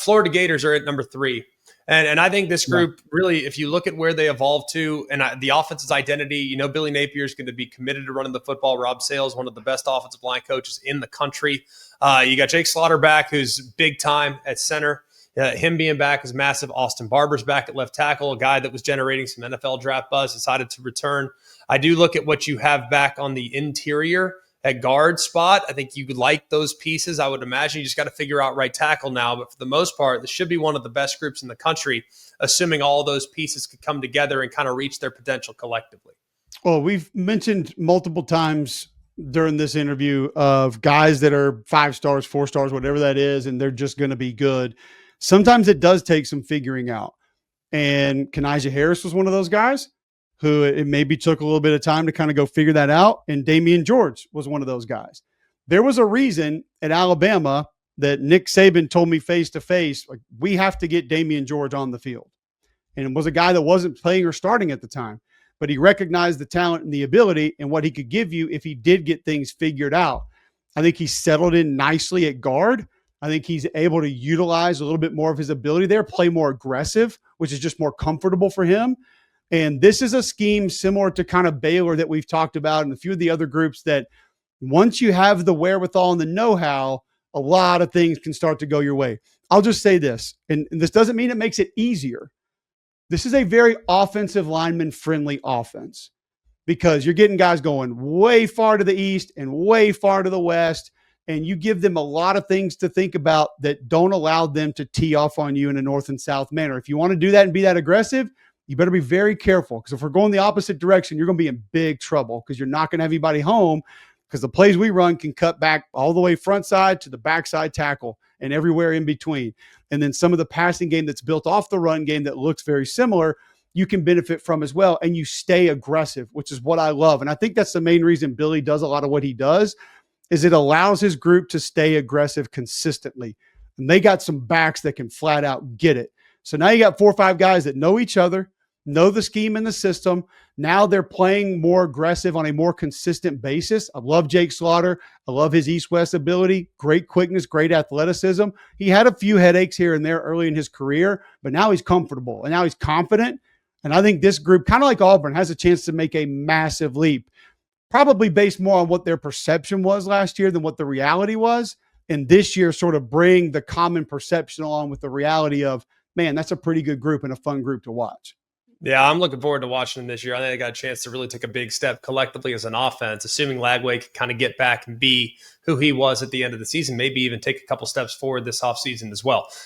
Florida Gators are at number 3. And I think this group really, if you look at where they evolved to and the offense's identity, Billy Napier is going to be committed to running the football. Rob Sales, one of the best offensive line coaches in the country. You got Jake Slaughter back, who's big time at center. Him being back is massive. Austin Barber's back at left tackle, a guy that was generating some NFL draft buzz, decided to return. I do look at what you have back on the interior at guard spot. I think you would like those pieces. I would imagine you just got to figure out right tackle now. But for the most part, this should be one of the best groups in the country, assuming all those pieces could come together and kind of reach their potential collectively. Well, we've mentioned multiple times during this interview of guys that are 5 stars, 4 stars, whatever that is, and they're just going to be good. Sometimes it does take some figuring out. And Kenijah Harris was one of those guys who it maybe took a little bit of time to kind of go figure that out. And Damian George was one of those guys. There was a reason at Alabama that Nick Saban told me face to face, like, we have to get Damian George on the field. And it was a guy that wasn't playing or starting at the time, but he recognized the talent and the ability and what he could give you if he did get things figured out. I think he settled in nicely at guard. I think he's able to utilize a little bit more of his ability there, play more aggressive, which is just more comfortable for him. And this is a scheme similar to kind of Baylor that we've talked about and a few of the other groups that once you have the wherewithal and the know-how, a lot of things can start to go your way. I'll just say this, and this doesn't mean it makes it easier. This is a very offensive lineman-friendly offense because you're getting guys going way far to the east and way far to the west, and you give them a lot of things to think about that don't allow them to tee off on you in a north and south manner. If you want to do that and be that aggressive, you better be very careful because if we're going the opposite direction, you're going to be in big trouble because you're not going to have anybody home because the plays we run can cut back all the way front side to the backside tackle and everywhere in between. And then some of the passing game that's built off the run game that looks very similar, you can benefit from as well. And you stay aggressive, which is what I love. And I think that's the main reason Billy does a lot of what he does is it allows his group to stay aggressive consistently. And they got some backs that can flat out get it. So now you got 4 or 5 guys that know each other, know the scheme and the system. Now they're playing more aggressive on a more consistent basis. I love Jake Slaughter. I love his east-west ability, great quickness, great athleticism. He had a few headaches here and there early in his career, but now he's comfortable and now he's confident. And I think this group, kind of like Auburn, has a chance to make a massive leap, probably based more on what their perception was last year than what the reality was. And this year sort of bring the common perception along with the reality of, man, that's a pretty good group and a fun group to watch. Yeah, I'm looking forward to watching them this year. I think they got a chance to really take a big step collectively as an offense, assuming Lagway can kind of get back and be who he was at the end of the season, maybe even take a couple steps forward this offseason as well.